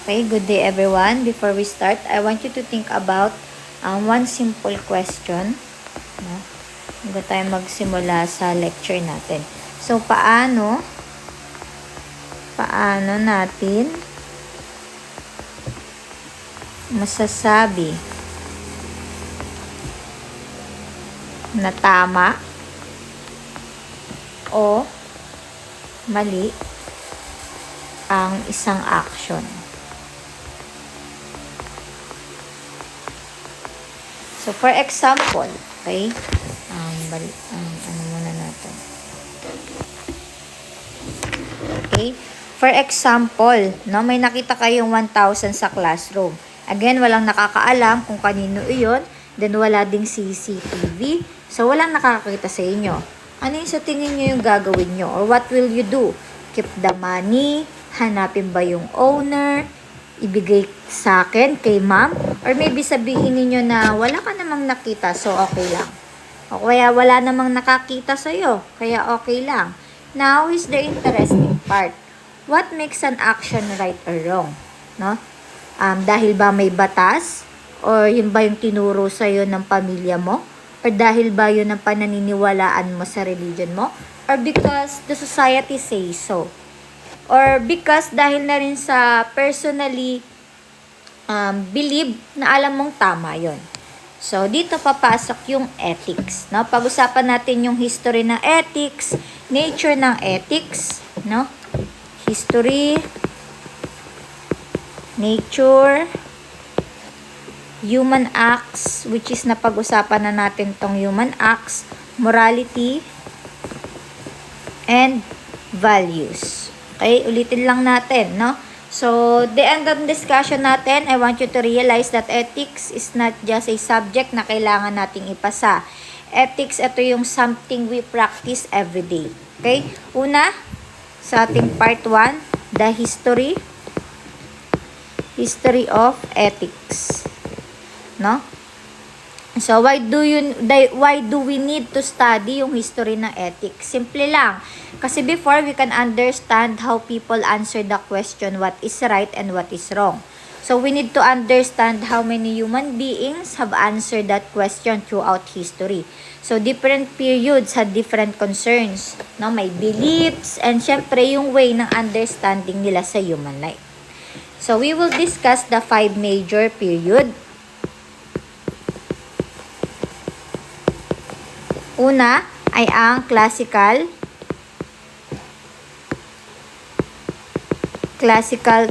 Okay, good day everyone. Before we start, I want you to think about one simple question. No? Bago tayo magsimula sa lecture natin. So, paano natin masasabi na tama o mali ang isang action? So, for example, okay, ano muna natin. Okay, for example, no, may nakita kayong 1,000 sa classroom. Again, walang nakakaalam kung kanino iyon, then wala ding CCTV, so walang nakakakita sa inyo. Ano yung sa tingin nyo yung gagawin nyo? Or what will you do? Keep the money? Hanapin ba yung owner? Ibigay sa akin, kay ma'am? Or maybe sabihin niyo na wala ka namang nakita, so okay lang. O kaya wala namang nakakita sa'yo, kaya okay lang. Now is the interesting part. What makes an action right or wrong? No? Dahil ba may batas? Or yun ba yung tinuro sa'yo ng pamilya mo? Or dahil ba yun ang pananiniwalaan mo sa religion mo? Or because the society says so? Or because dahil na rin sa personally believe na alam mong tama yon. So, dito papasok yung ethics. No? Pag-usapan natin yung history ng ethics, nature ng ethics, no? History, nature, human acts, which is napag-usapan na natin tong human acts, morality, and values. Okay, ulitin lang natin, no? So, the end of discussion natin, I want you to realize that ethics is not just a subject na kailangan nating ipasa. Ethics, ito yung something we practice every day. Okay? Una, sa ating part 1, the history of ethics. No? So, why do we need to study yung history ng ethics? Simple lang. Kasi before, we can understand how people answer the question what is right and what is wrong. So, we need to understand how many human beings have answered that question throughout history. So, different periods had different concerns. No? May beliefs and syempre yung way ng understanding nila sa human life. So, we will discuss the 5 major period. Una ay ang classical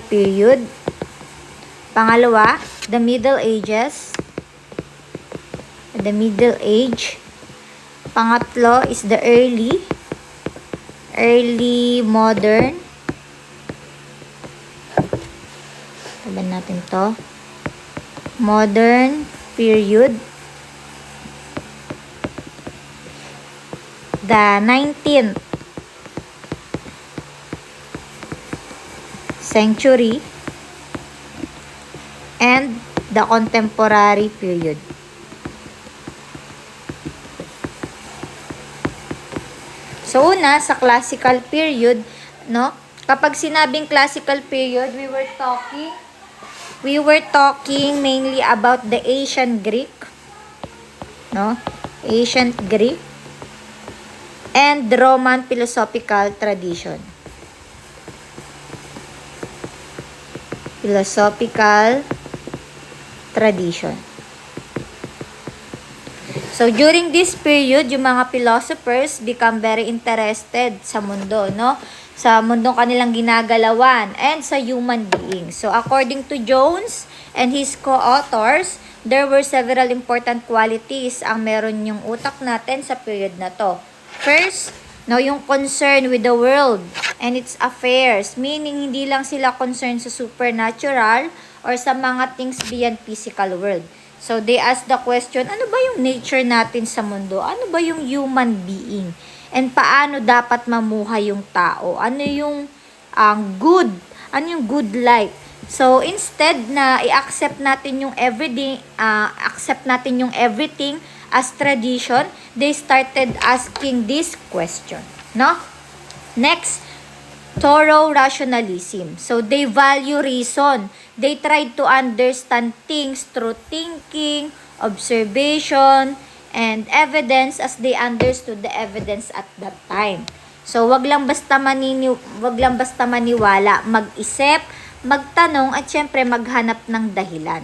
period. Pangalawa, the Middle Ages. The Middle Age. Pangatlo is the early modern. Taban natin to. Modern period. The 19th century and the contemporary period. So una sa classical period, no? Kapag sinabing classical period, we were talking mainly about the ancient Greek, no? Ancient Greek and Roman philosophical tradition. So, during this period, yung mga philosophers become very interested sa mundo, no? Sa mundong kanilang ginagalawan and sa human beings. So, according to Jones and his co-authors, there were several important qualities ang meron yung utak natin sa period na to. First, no, yung concern with the world and its affairs. Meaning, hindi lang sila concerned sa supernatural or sa mga things beyond physical world. So, they ask the question, ano ba yung nature natin sa mundo? Ano ba yung human being? And paano dapat mamuhay yung tao? Ano yung good? Ano yung good life? So, instead na i-accept natin yung everything as tradition, they started asking this question, no? Next, thorough rationalism. So, they value reason. They tried to understand things through thinking, observation, and evidence as they understood the evidence at that time. So, wag lang basta maniwala, mag-isip, magtanong, at syempre maghanap ng dahilan.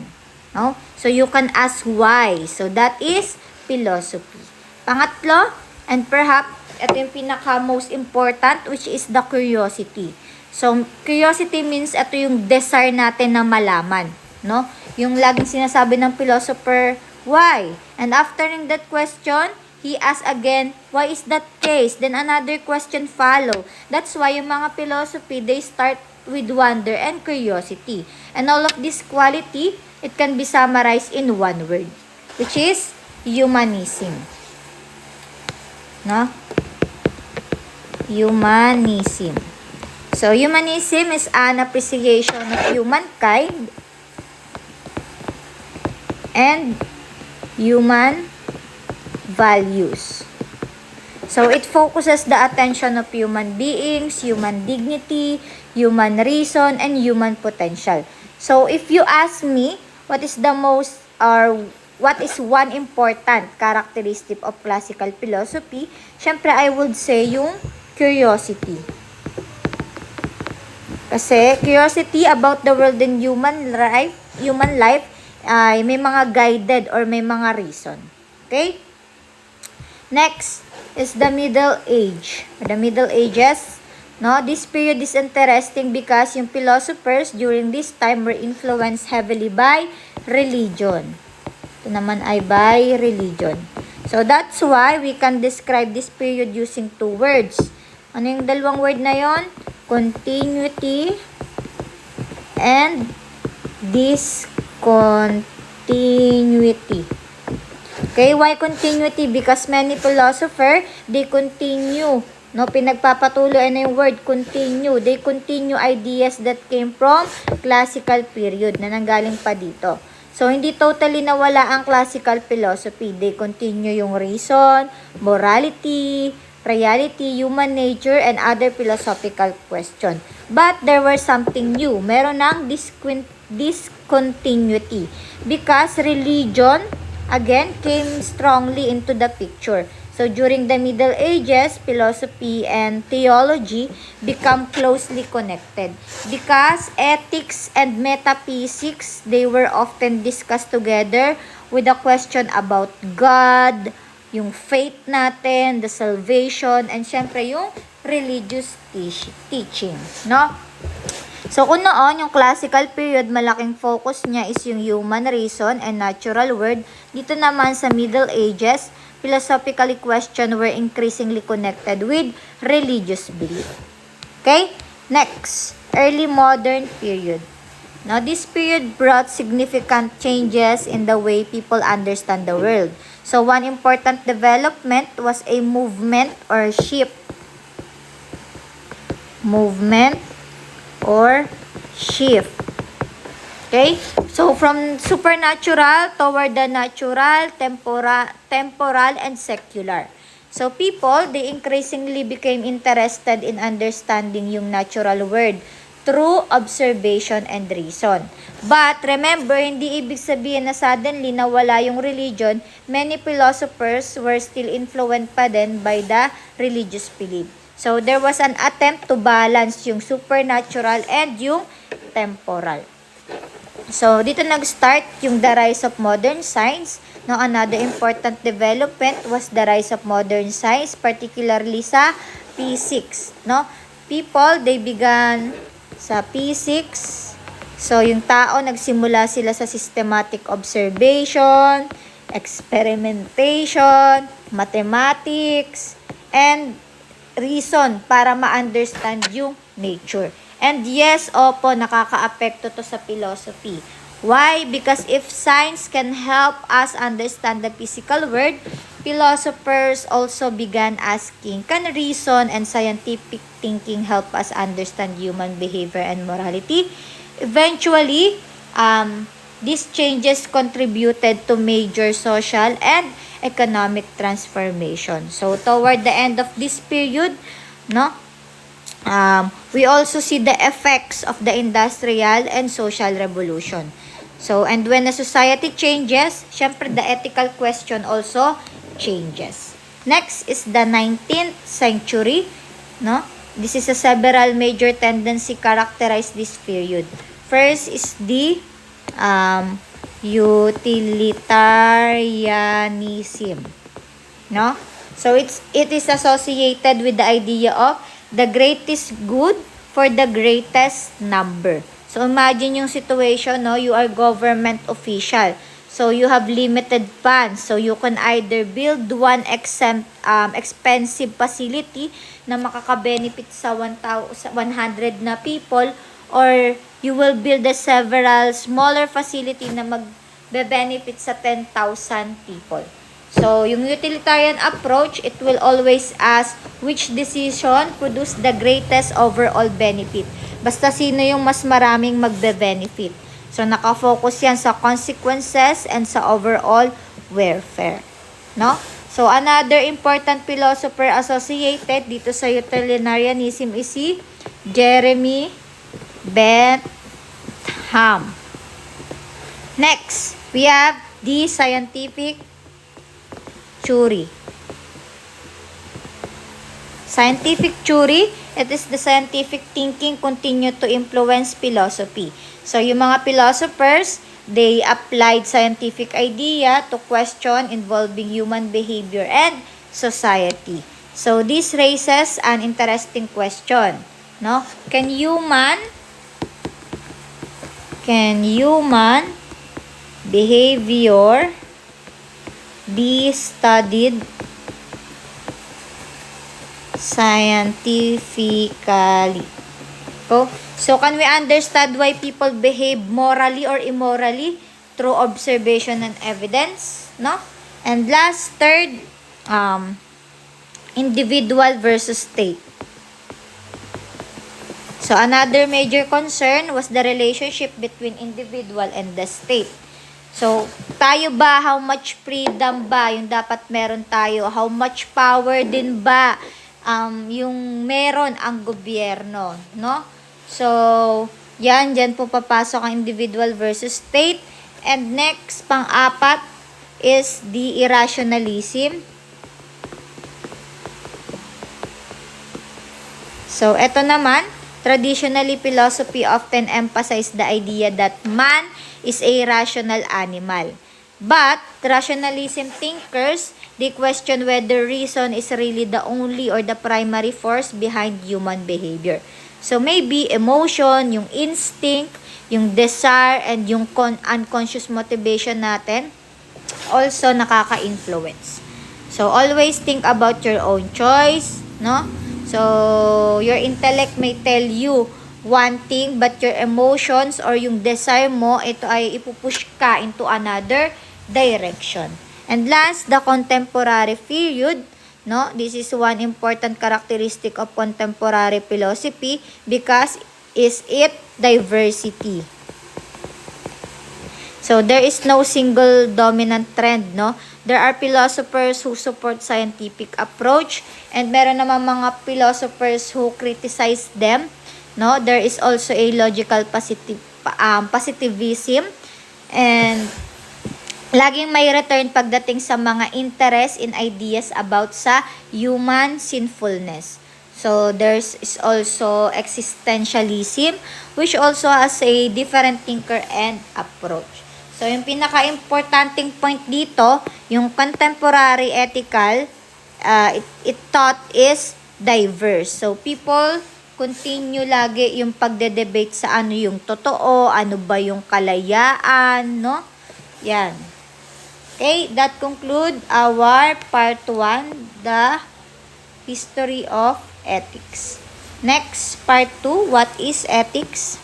No? So, you can ask why. So, that is philosophy. Pangatlo, and perhaps ito yung pinaka most important, which is the curiosity. So, curiosity means ito yung desire natin na malaman, no? Yung laging sinasabi ng philosopher, why? And after that question, he asks again, why is that case? Then another question follow. That's why yung mga philosophy, they start with wonder and curiosity. And all of this quality, it can be summarized in one word, which is humanism. No? Humanism. So, humanism is an appreciation of humankind and human values. So, it focuses the attention of human beings, human dignity, human reason, and human potential. So, if you ask me, what is one important characteristic of classical philosophy, syempre, I would say yung curiosity. Kasi curiosity about the world and human life ay may mga guided or may mga reason. Okay? Next is the Middle Age. The Middle Ages. No, this period is interesting because yung philosophers during this time were influenced heavily by religion. Ito naman ay by religion. So that's why we can describe this period using two words. Ano yung dalawang word na yon? Continuity and discontinuity. Okay, why continuity? Because many philosophers, they continue. No, pinagpapatuloy na yung word continue. They continue ideas that came from classical period na nanggaling pa dito. So, hindi totally nawala ang classical philosophy. They continue yung reason, morality, reality, human nature, and other philosophical question. But there was something new. Meron ng discontinuity. Because religion, again, came strongly into the picture. So, during the Middle Ages, philosophy and theology become closely connected. Because ethics and metaphysics, they were often discussed together with a question about God, yung faith natin, the salvation, and syempre yung religious teaching, no? So, kung noon, yung classical period, malaking focus niya is yung human reason and natural world. Dito naman sa Middle Ages, philosophically question were increasingly connected with religious belief. Okay? Next, early modern period. Now, this period brought significant changes in the way people understand the world. So, one important development was a movement or shift. Okay? So, from supernatural toward the natural, temporal, and secular. So, people, they increasingly became interested in understanding yung natural world through observation and reason. But, remember, hindi ibig sabihin na suddenly nawala yung religion. Many philosophers were still influenced pa din by the religious belief. So, there was an attempt to balance yung supernatural and yung temporal. So, dito nag-start yung the rise of modern science. Now, another important development was the rise of modern science, particularly sa physics. No? People, they began sa physics. So, yung tao, nagsimula sila sa systematic observation, experimentation, mathematics, and reason para ma-understand yung nature. And yes, opo, nakaka-apekto to sa philosophy. Why? Because if science can help us understand the physical world, philosophers also began asking, can reason and scientific thinking help us understand human behavior and morality? Eventually, these changes contributed to major social and economic transformation. So, toward the end of this period, no, We also see the effects of the industrial and social revolution. So, and when a society changes, syempre the ethical question also changes. Next is the 19th century, no? This is a several major tendency characterize this period. First is the utilitarianism, no? So it is associated with the idea of the greatest good for the greatest number. So imagine yung situation, no? You are government official. So you have limited funds. So you can either build one expensive facility na makaka-benefit sa 100 na people, or you will build a several smaller facility na magbe-benefit sa 10,000 people. So, yung utilitarian approach, it will always ask which decision produce the greatest overall benefit. Basta sino yung mas maraming magbe-benefit. So, nakafocus yan sa consequences and sa overall welfare. No? So, another important philosopher associated dito sa utilitarianism is si Jeremy Bentham. Next, we have the scientific theory. Scientific theory, it is the scientific thinking continue to influence philosophy. So, yung mga philosophers, they applied scientific idea to question involving human behavior and society. So, this raises an interesting question, no? Can human behavior be studied scientifically? So, can we understand why people behave morally or immorally through observation and evidence? No? And last, third, individual versus state. So, another major concern was the relationship between individual and the state. So, tayo ba, how much freedom ba yung dapat meron tayo? How much power din ba yung meron ang gobyerno, no? So, dyan po papasok ang individual versus state. And next, pang-apat is the irrationalism. So, eto naman, traditionally, philosophy often emphasize the idea that man is a rational animal. But, rationalism thinkers, they question whether reason is really the only or the primary force behind human behavior. So, maybe emotion, yung instinct, yung desire, and yung unconscious motivation natin also nakaka-influence. So, always think about your own choice, no? So, your intellect may tell you one thing, but your emotions or yung desire mo, ito ay ipupush ka into another direction. And last, the contemporary period, no? This is one important characteristic of contemporary philosophy because is it diversity. So, there is no single dominant trend, no? There are philosophers who support scientific approach and meron naman mga philosophers who criticize them, no? There is also a logical positivism and laging may return pagdating sa mga interest in ideas about sa human sinfulness. So, there's is also existentialism which also has a different thinker and approach. So, yung pinaka-importanting point dito, yung contemporary ethical, it thought is diverse. So, people continue lagi yung pagde-debate sa ano yung totoo, ano ba yung kalayaan, no? Yan. Okay, that conclude our part 1, the history of ethics. Next, part 2, what is ethics?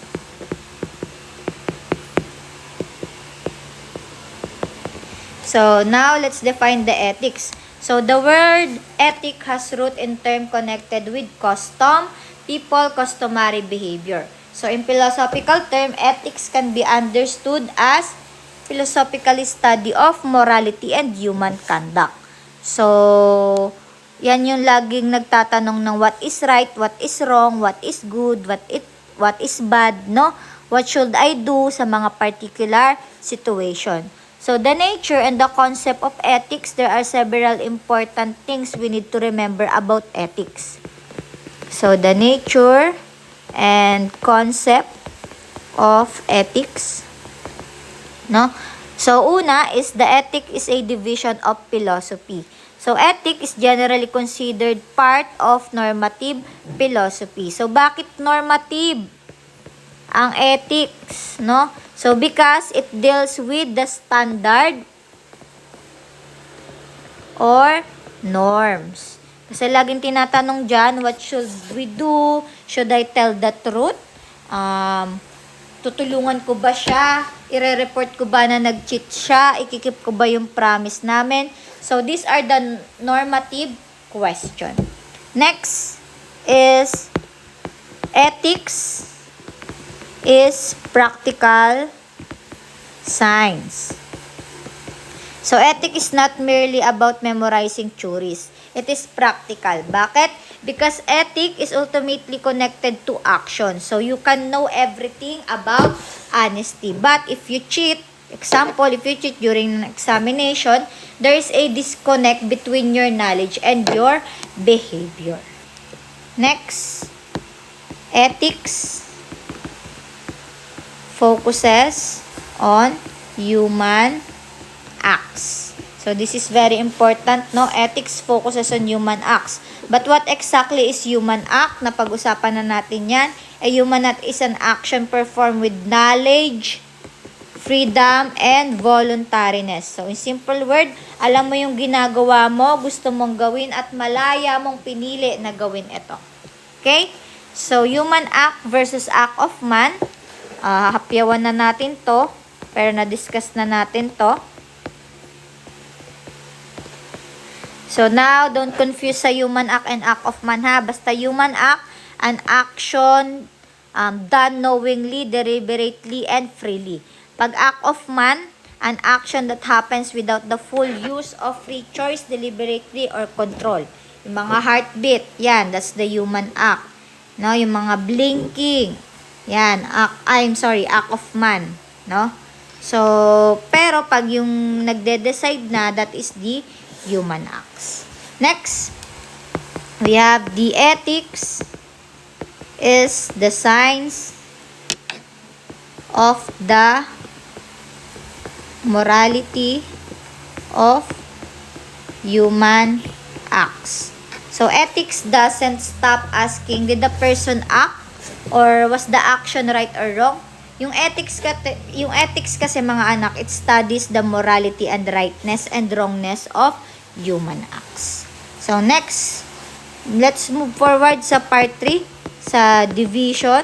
So, now let's define the ethics. So, the word ethic has root in term connected with custom, people, customary behavior. So, in philosophical term, ethics can be understood as philosophical study of morality and human conduct. So, Yan yung laging nagtatanong ng what is right, what is wrong, what is good, what is bad, no? What should I do sa mga particular situation. So, the nature and the concept of ethics, there are several important things we need to remember about ethics. So, the nature and concept of ethics, no? So, una is the ethic is a division of philosophy. So, ethic is generally considered part of normative philosophy. So, bakit normative ang ethics, no? So, because it deals with the standard or norms. Kasi laging tinatanong dyan, what should we do? Should I tell the truth? Tutulungan ko ba siya? Ire-report ko ba na nag-cheat siya? Ikikip ko ba yung promise namin? So, these are the normative question. Next is ethics is practical science. So, ethics is not merely about memorizing theories. It is practical. Bakit? Because ethics is ultimately connected to action. So, you can know everything about honesty. But if you cheat, example, if you cheat during an examination, there is a disconnect between your knowledge and your behavior. Next, ethics focuses on human acts. So, this is very important, no? Ethics focuses on human acts. But what exactly is human act? Napag-usapan na natin yan. A human act is an action performed with knowledge, freedom, and voluntariness. So, in simple word, alam mo yung ginagawa mo, gusto mong gawin, at malaya mong pinili na gawin ito. Okay? So, human act versus act of man. Hapyawan na natin to, pero na-discuss na natin to. So, now, don't confuse sa human act and act of man, ha? Basta human act, an action done knowingly, deliberately, and freely. Pag act of man, an action that happens without the full use of free choice, deliberately, or control. Yung mga heartbeat, yan, that's the human act. No? Yung mga blinking, yan, act of man. No? So, pero pag yung nagde-decide na, that is the human acts. Next, we have the ethics is the science of the morality of human acts. So, ethics doesn't stop asking, did the person act or was the action right or wrong? Yung ethics kasi mga anak, it studies the morality and rightness and wrongness of human acts. So, next, let's move forward sa part 3, sa division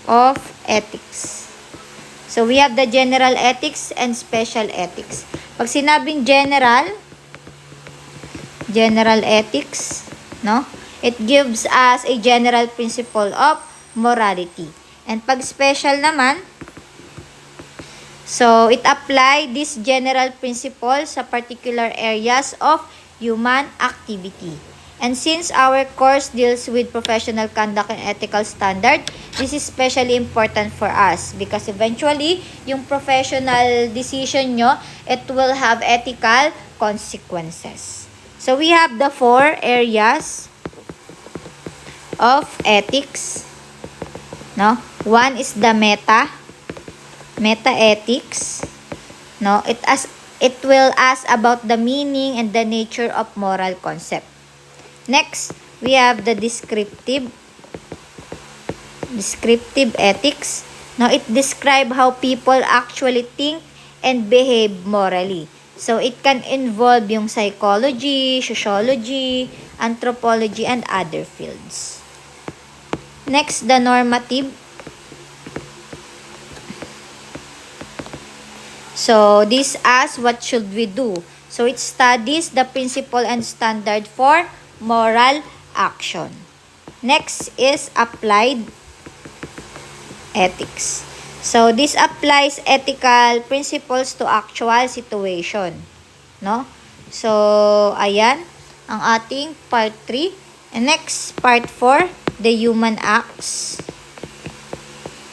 of ethics. So, we have the general ethics and special ethics. Pag sinabing general ethics, no? It gives us a general principle of morality. And pag special naman, so it apply this general principle sa particular areas of human activity. And since our course deals with professional conduct and ethical standard, this is especially important for us because eventually, yung professional decision nyo, it will have ethical consequences. So we have the 4 areas of ethics. No? One is the meta ethics. No? It will ask about the meaning and the nature of moral concept. Next, we have the descriptive ethics. Now, it describe how people actually think and behave morally. So, it can involve yung psychology, sociology, anthropology, and other fields. Next, the normative. So, this asks, what should we do? So, it studies the principle and standard for moral action. Next is applied ethics. So, this applies ethical principles to actual situation. No? So, ayan. ang ating part 3. And next, part 4, the human acts.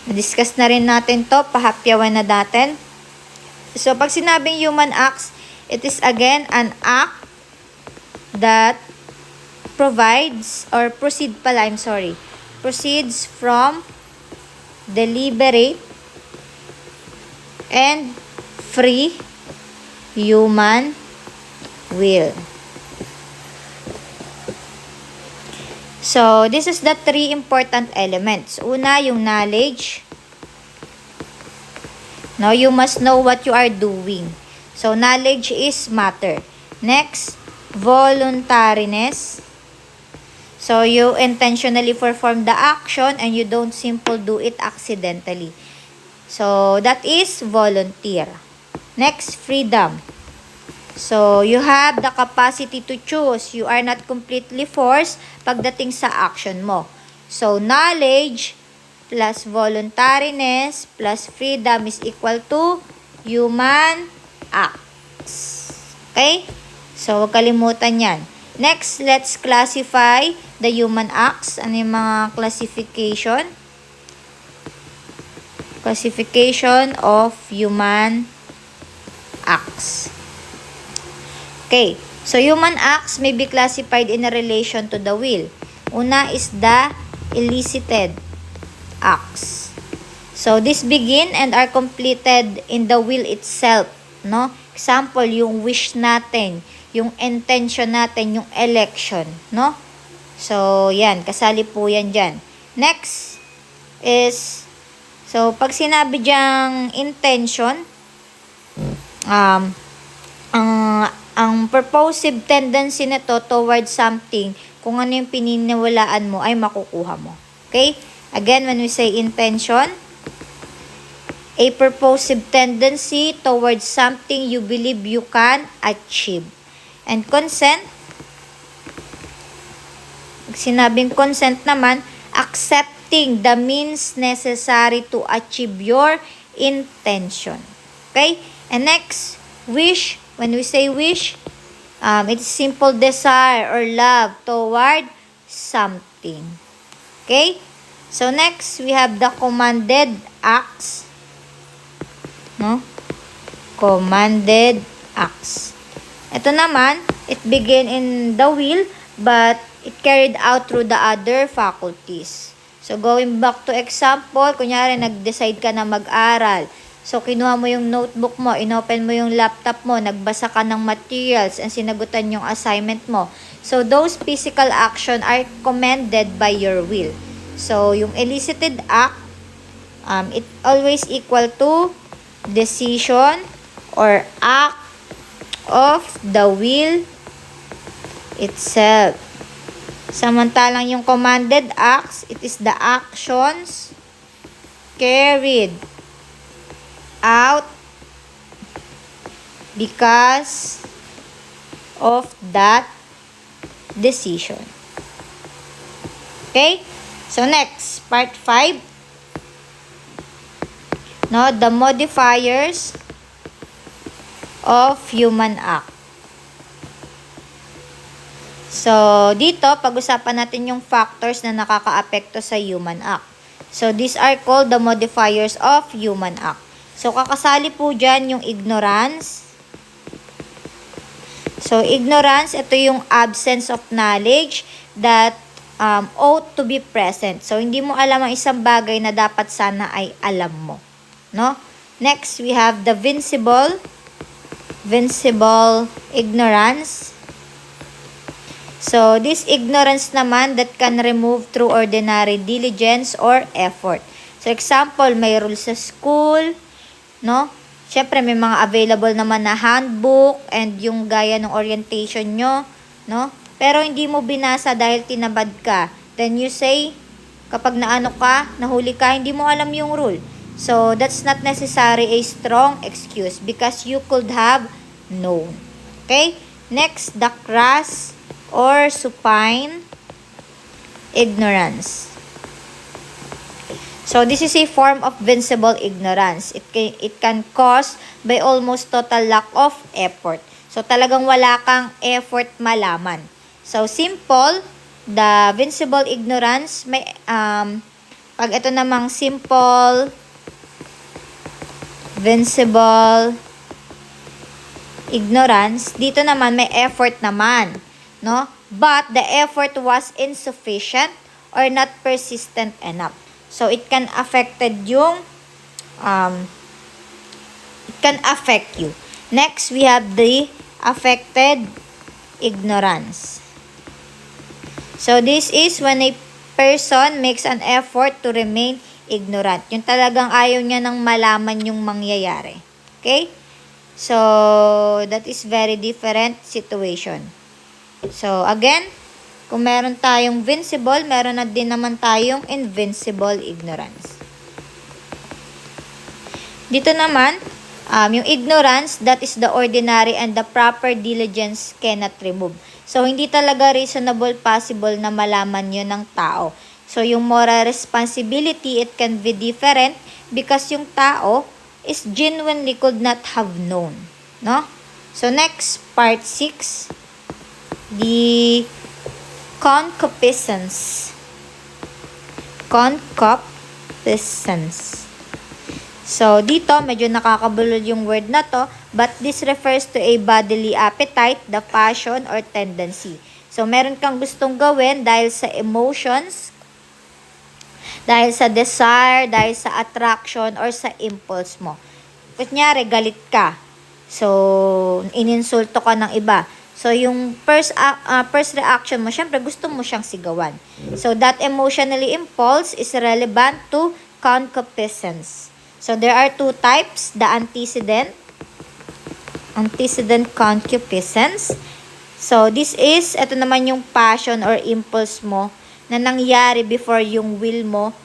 Na-discuss na rin natin to, pahapyawan na natin. So, pag sinabing human acts, it is again an act that proceeds from deliberate and free human will. So, this is the 3 important elements. Una, yung knowledge. No, you must know what you are doing. So, knowledge is matter. Next, voluntariness. So, you intentionally perform the action and you don't simply do it accidentally. So, that is volunteer. Next, freedom. So, you have the capacity to choose. You are not completely forced pagdating sa action mo. So, knowledge plus voluntariness plus freedom is equal to human acts. Okay? So, huwag kalimutan yan. Next, let's classify the human acts. Ano yung mga classification? Classification of human acts. Okay, so human acts may be classified in a relation to the will. Una is the elicited acts. So, this begin and are completed in the will itself. No? Example, yung wish natin, yung intention natin, yung election. No? So, yan. Kasali po yan dyan. Next is, so, pag sinabi dyang intention, ang purposive tendency nito towards something, kung ano yung pininiwalaan mo, ay makukuha mo. Okay? Again, when we say intention, a purposive tendency towards something you believe you can achieve. And consent, sinabing consent naman, accepting the means necessary to achieve your intention. Okay? And next, wish. When we say wish, it's simple desire or love toward something. Okay? So, next, we have the commanded acts. No? Commanded acts. Ito naman, it begin in the will, but it carried out through the other faculties. So, going back to example, kunyari, nag-decide ka na mag-aral. So, kinuha mo yung notebook mo, inopen mo yung laptop mo, nagbasa ka ng materials, and sinagutan yung assignment mo. So, those physical action are commanded by your will. So, yung elicited act, it always equal to decision or act of the will itself. Samantalang yung commanded acts, it is the actions carried out because of that decision. Okay? So, next, part 5. No, the modifiers of human act. So, dito, pag-usapan natin yung factors na nakaka-apekto sa human act. So, these are called the modifiers of human act. So, kakasali po dyan yung ignorance. So, ignorance, ito yung absence of knowledge that ought to be present. So, hindi mo alam ang isang bagay na dapat sana ay alam mo. No? Next, we have the vincible ignorance. So, this ignorance naman that can remove through ordinary diligence or effort. So, example, may rules sa school, no? Siyempre, may mga available naman na handbook and yung gaya ng orientation nyo, no? Pero hindi mo binasa dahil tinabad ka. Then you say, kapag naano ka, nahuli ka, hindi mo alam yung rule. So, that's not necessary a strong excuse because you could have known. Okay? Next, the crass or supine ignorance. So, this is a form of vincible ignorance. It can cause by almost total lack of effort. So, talagang wala kang effort malaman. So, simple, the vincible ignorance, may, pag ito namang simple, vincible ignorance, dito naman may effort naman, no? But the effort was insufficient or not persistent enough. So, it can affected yung, it can affect you. Next, we have the affected ignorance. So, this is when a person makes an effort to remain ignorant. Yung talagang ayaw niya nang malaman yung mangyayari. Okay? So, that is very different situation. So, again, kung meron tayong vincible, meron na din naman tayong invincible ignorance. Dito naman, yung ignorance, that is the ordinary and the proper diligence cannot remove. So, hindi talaga reasonable possible na malaman yun ng tao. So, yung moral responsibility, it can be different because yung tao is genuinely could not have known. No? So, next, part 6, the concupiscence. Concupiscence. So, dito, medyo nakakabulol yung word na to, but this refers to a bodily appetite, the passion, or tendency. So, meron kang gustong gawin dahil sa emotions, dahil sa desire, dahil sa attraction, or sa impulse mo. Kunyari, galit ka. So, ininsulto ka ng iba. So, yung first reaction mo, syempre, gusto mo siyang sigawan. So, that emotionally impulse is relevant to concupiscence. So, there are two types, the antecedent concupiscence. So, this is, ito naman yung passion or impulse mo na nangyari before yung will mo,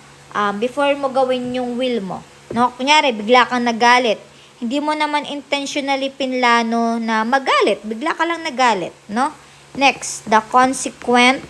before mo gawin yung will mo. No? Kunyari, bigla kang nagalit. Hindi mo naman intentionally pinlano na magalit. Bigla ka lang nagalit. No? Next, the consequent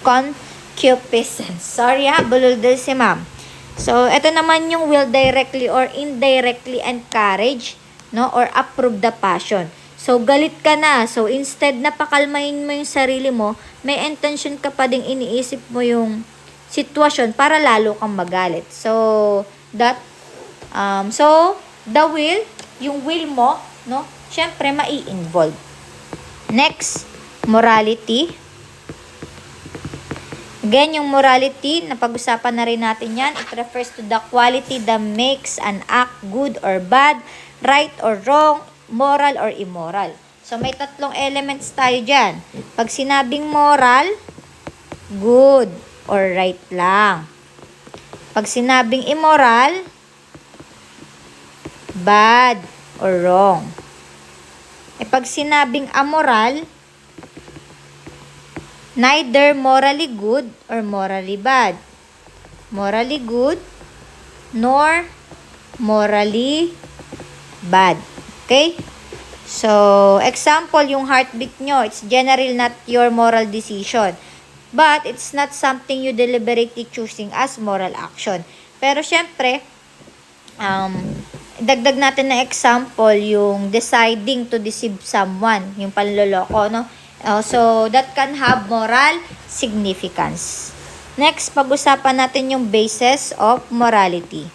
concupiscence. Sorry ha, bulol-dul si ma'am. So, ito naman yung will directly or indirectly encourage, no, or approve the passion. So, galit ka na. So, instead na pakalmahin mo yung sarili mo, may intention ka pa ding iniisip mo yung sitwasyon para lalo kang magalit. So, the will, yung will mo, no, syempre mai-involve. Next, morality. Again, yung morality, napag-usapan na rin natin yan. It refers to the quality that makes an act good or bad, right or wrong, moral or immoral. So, may tatlong elements tayo dyan. Pag sinabing moral, good or right lang. Pag sinabing immoral, bad or wrong. Pag sinabing amoral, neither morally good or morally bad. Morally good nor morally bad. Okay? So, example, yung heartbeat nyo, it's generally not your moral decision. But, it's not something you deliberately choosing as moral action. Pero, syempre, dagdag natin na example, yung deciding to deceive someone, yung panloloko, no? So, that can have moral significance. Next, pag-usapan natin yung basis of morality.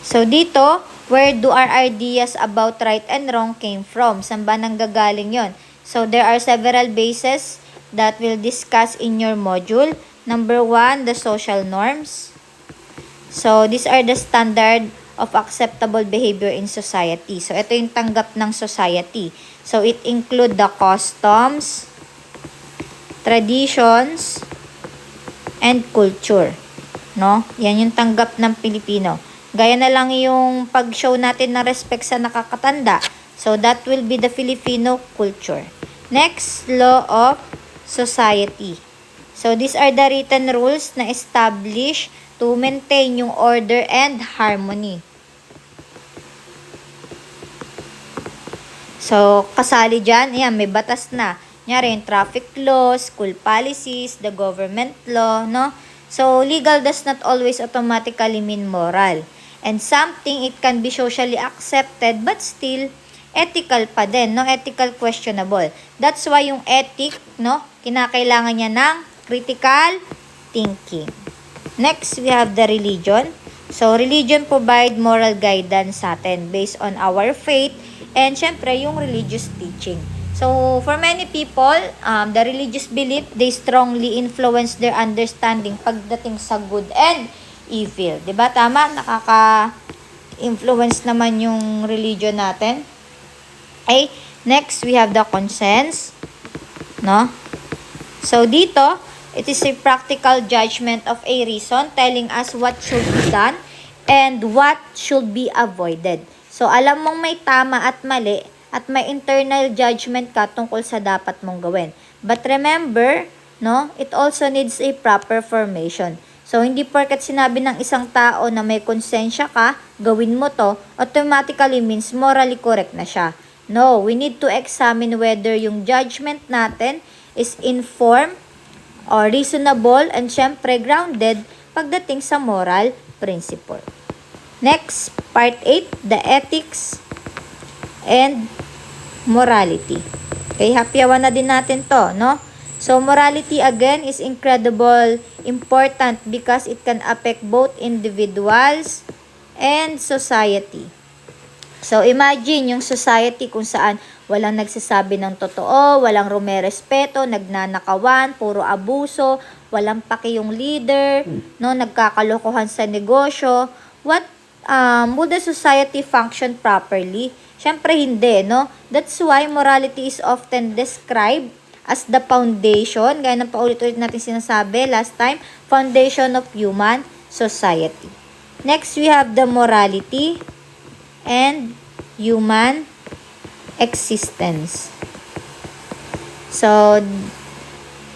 So, dito, where do our ideas about right and wrong came from? Saan ba nanggagaling yon? So, there are several bases that we'll discuss in your module. Number 1, the social norms. So, these are the standard of acceptable behavior in society. So, ito yung tanggap ng society. So, it include the customs, traditions, and culture. No? Yan yung tanggap ng Pilipino. Gaya na lang yung pag-show natin ng respect sa nakakatanda. So, that will be the Filipino culture. Next, law of society. So, these are the written rules na establish to maintain yung order and harmony. So, kasali dyan, yan, may batas na. Nyari, yung traffic laws, school policies, the government law, no? So, legal does not always automatically mean moral. And something, it can be socially accepted, but still, ethical pa din, no? Ethical questionable. That's why yung ethic, no? Kinakailangan niya ng critical thinking. Next, we have the religion. So, religion provide moral guidance sa atin based on our faith and syempre yung religious teaching. So, for many people, the religious belief, they strongly influence their understanding pagdating sa good and evil. Diba? Tama? Nakaka-influence naman yung religion natin. Okay? Next, we have the conscience. No? So, dito, it is a practical judgment of a reason telling us what should be done and what should be avoided. So, alam mong may tama at mali at may internal judgment ka tungkol sa dapat mong gawin. But remember, no, it also needs a proper formation. So, hindi porket sinabi ng isang tao na may konsensya ka, gawin mo to, automatically means morally correct na siya. No, we need to examine whether yung judgment natin is informed or reasonable and syempre grounded pagdating sa moral principle. Next, part 8, the ethics and morality. Okay, hapyawan na din natin to, no? So, morality again is incredible important because it can affect both individuals and society. So, imagine yung society kung saan walang nagsasabi ng totoo, walang rumerespeto, nagnanakawan, puro abuso, walang paki yung leader, no, nagkakalokohan sa negosyo. Would the society function properly? Siyempre hindi, no? That's why morality is often described as the foundation, gaya ng paulit-ulit natin sinasabi last time, foundation of human society. Next, we have the morality and human existence. So,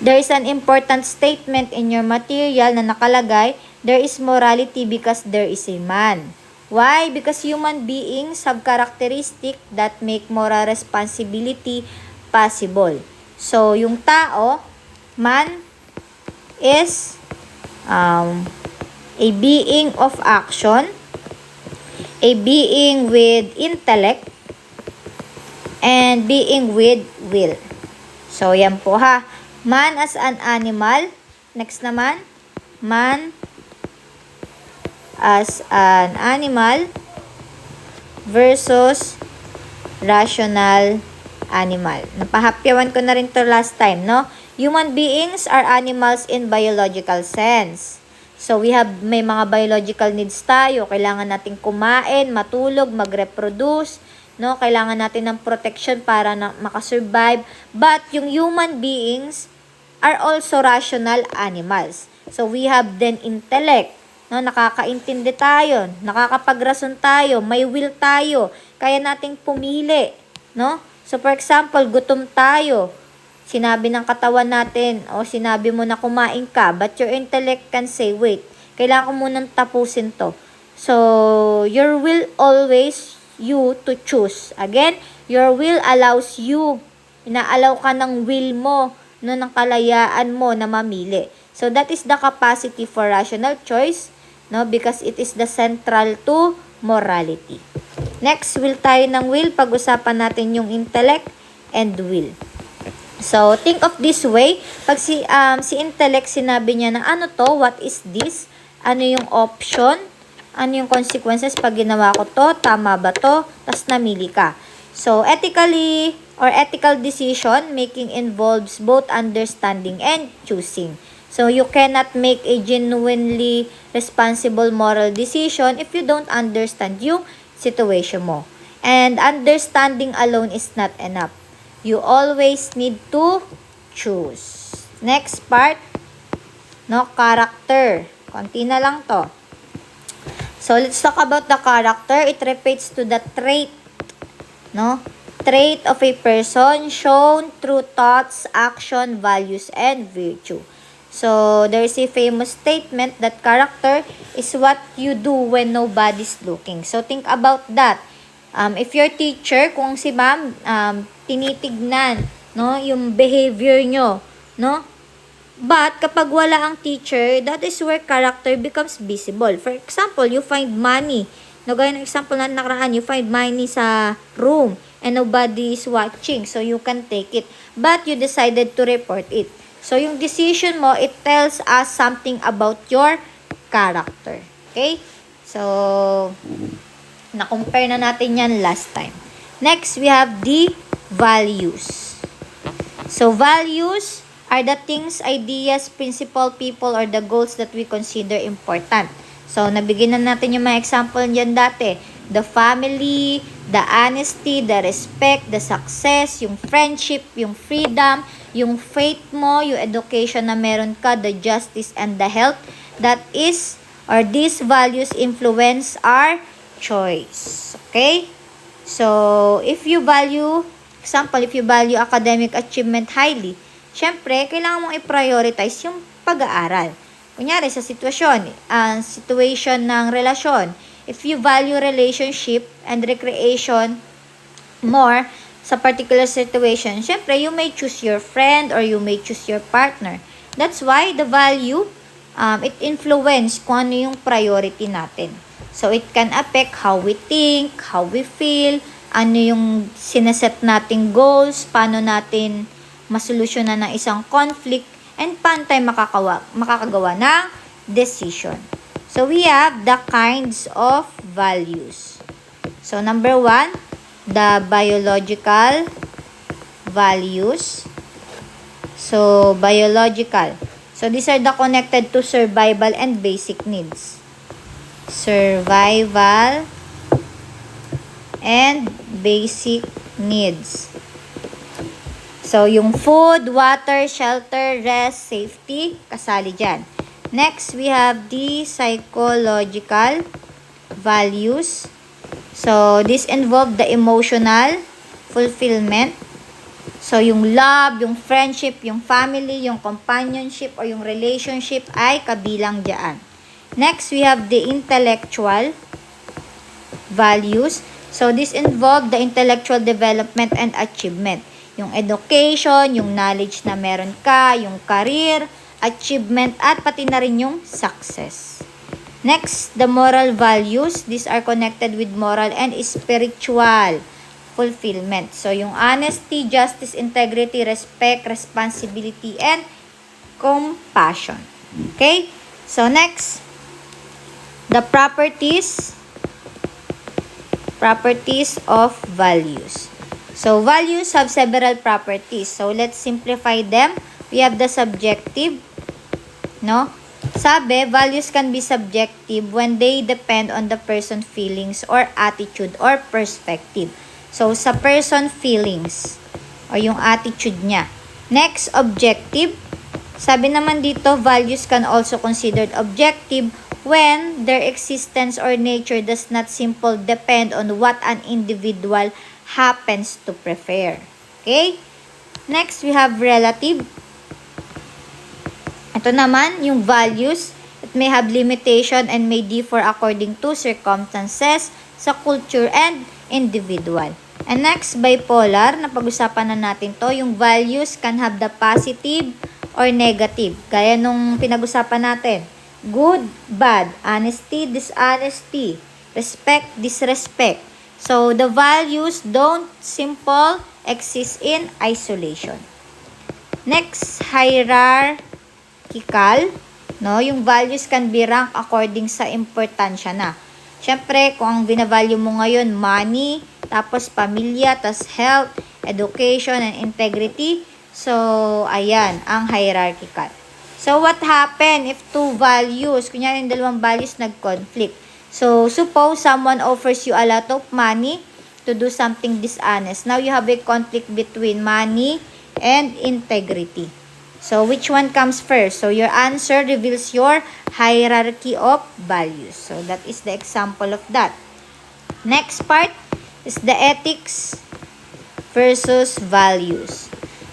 there is an important statement in your material na nakalagay, there is morality because there is a man. Why? Because human beings have characteristics that make moral responsibility possible. So, yung tao, man, is a being of action, a being with intellect, and being with will. So, yan po ha. Man as an animal. Next naman, man as an animal versus rational animal. Napahapyawan ko na rin to last time, no? Human beings are animals in biological sense. So, may mga biological needs tayo. Kailangan natin kumain, matulog, mag-reproduce, no? Kailangan natin ng protection para makasurvive. But, yung human beings are also rational animals. So, we have then intellect. No, nakakaintindi tayo, nakakapag-rason tayo, may will tayo, kaya nating pumili, no? So, for example, gutom tayo, sinabi ng katawan natin, o sinabi mo na kumain ka, but your intellect can say, wait, kailangan ko munang tapusin to. So, your will always you to choose. Again, your will allows you, inaalaw ka ng will mo, no, ng kalayaan mo na mamili. So, that is the capacity for rational choice, no, because it is the central to morality. Next, will tayo ng will. Pag-usapan natin yung intellect and will. So, think of this way. Pag si intellect, sinabi niya na ano to, what is this? Ano yung option? Ano yung consequences pag ginawa ko to? Tama ba to? Tas namili ka. So, ethically or ethical decision making involves both understanding and choosing. So, you cannot make a genuinely responsible moral decision if you don't understand yung situation mo. And understanding alone is not enough. You always need to choose. Next part, no, character. Konti na lang to. So, let's talk about the character. It relates to the trait, no? Trait of a person shown through thoughts, action, values, and virtue. So, there is a famous statement that character is what you do when nobody's looking. So, think about that. If your teacher, kung si ma'am, tinitignan, no, yung behavior nyo, no? But, kapag wala ang teacher, that is where character becomes visible. For example, you find money. No, gaya ng example na nakaraan, you find money sa room. and nobody is watching. So, you can take it. But you decided to report it. So, yung decision mo, it tells us something about your character. Okay? So, na-compare na natin yan last time. Next, we have the values. So, values are the things, ideas, principle, people, or the goals that we consider important. So, nabigyan na natin yung mga example dyan dati. The family, the honesty, the respect, the success, yung friendship, yung freedom, yung faith mo, yung education na meron ka, the justice, and the health. That is, or these values influence our choice. Okay? So, if you value, example, if you value academic achievement highly, syempre, kailangan mong i-prioritize yung pag-aaral. Kunyari, sa situation ng relasyon, if you value relationship and recreation more sa particular situation, syempre, you may choose your friend or you may choose your partner. That's why the value, it influence kung ano yung priority natin. So, it can affect how we think, how we feel, ano yung sineset nating goals, paano natin masolusyonan ng isang conflict, and paano tayo makakagawa ng decision. So, we have the kinds of values. So, number 1, the biological values. So, biological. So, these are the connected to survival and basic needs. Survival and basic needs. So, yung food, water, shelter, rest, safety, kasali dyan. Next, we have the psychological values. So, this involve the emotional fulfillment. So, yung love, yung friendship, yung family, yung companionship, or yung relationship ay kabilang dyan. Next, we have the intellectual values. So, this involve the intellectual development and achievement. Yung education, yung knowledge na meron ka, yung career, achievement, at pati na rin yung success. Next, the moral values. These are connected with moral and spiritual fulfillment. So, yung honesty, justice, integrity, respect, responsibility, and compassion. Okay? So, next, the properties of values. So, values have several properties. So, let's simplify them. We have the subjective, no? Sabi, values can be subjective when they depend on the person's feelings or attitude or perspective. So, sa person feelings o yung attitude niya. Next, objective. Sabi naman dito, values can also considered objective when their existence or nature does not simply depend on what an individual happens to prefer. Okay? Next, we have relative. Ito naman, yung values, it may have limitation and may differ according to circumstances sa culture and individual. And next, bipolar, napag-usapan na natin to, yung values can have the positive or negative. Gaya nung pinag-usapan natin. Good, bad, honesty, dishonesty, respect, disrespect. So, the values don't simple exist in isolation. Next, hierarchical. No? Yung values can be ranked according sa importansya na. Siyempre, kung ang binavalue mo ngayon, money, tapos pamilya, tapos health, education, and integrity. So, ayan, ang hierarchical. So, what happen if two values, kunyari yung dalawang values nag-conflict? So, suppose someone offers you a lot of money to do something dishonest. Now, you have a conflict between money and integrity. So, which one comes first? So, your answer reveals your hierarchy of values. So, that is the example of that. Next part is the ethics versus values.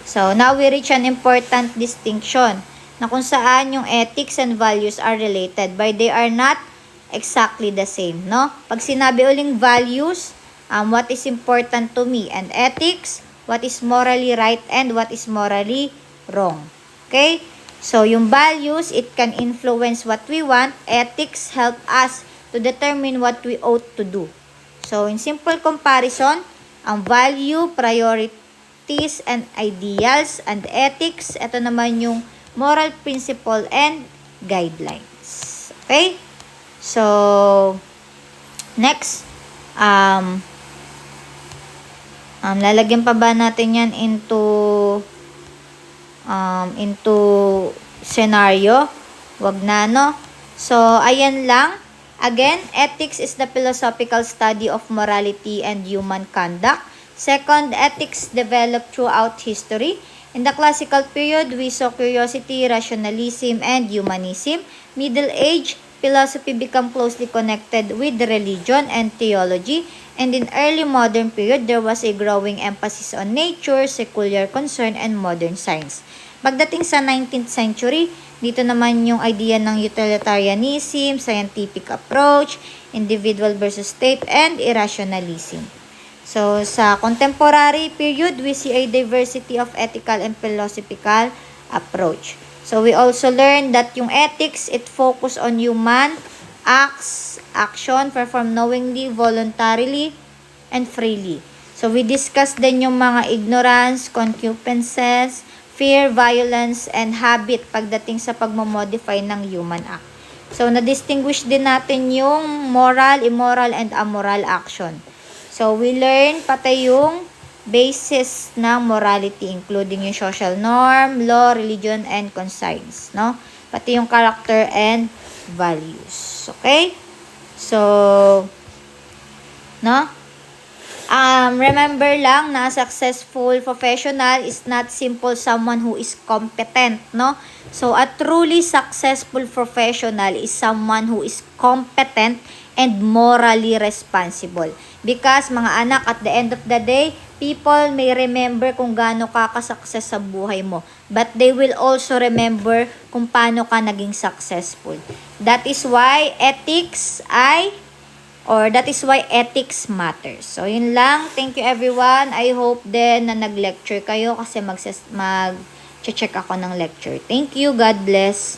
So, now we reach an important distinction na kung saan yung ethics and values are related, but they are not exactly the same, no? Pag sinabi uling values, what is important to me, and ethics, what is morally right and what is morally wrong. Okay? So, yung values, it can influence what we want. Ethics help us to determine what we ought to do. So, in simple comparison, Ang value, priorities, and ideals, and ethics. Ito naman yung moral principle and guidelines. Okay? So, next, lalagyan pa ba natin yan into scenario? Wag na, no? So, ayan lang. Again, ethics is the philosophical study of morality and human conduct. Second, ethics developed throughout history. In the classical period, we saw curiosity, rationalism, and humanism. Middle Age, philosophy became closely connected with religion and theology. And in early modern period, there was a growing emphasis on nature, secular concern, and modern science. Pagdating sa 19th century, dito naman yung idea ng utilitarianism, scientific approach, individual versus state, and irrationalism. So, sa contemporary period, we see a diversity of ethical and philosophical approach. So, we also learn that yung ethics, it focus on human acts, action, performed knowingly, voluntarily, and freely. So, we discuss din yung mga ignorance, concupiscence, fear, violence, and habit pagdating sa pagmamodify ng human act. So, na-distinguish din natin yung moral, immoral, and amoral action. So, we learn pati yung basis ng morality, including yung social norm, law, religion, and conscience, no? Pati yung character and values. Okay? So, no? Remember lang na successful professional is not simple someone who is competent, no? So, a truly successful professional is someone who is competent and morally responsible. Because, mga anak, at the end of the day, people may remember kung gaano ka ka-success sa buhay mo. But they will also remember kung paano ka naging successful. That is why that is why ethics matters. So, yun lang. Thank you everyone. I hope din na nag-lecture kayo kasi mag-check ako ng lecture. Thank you. God bless.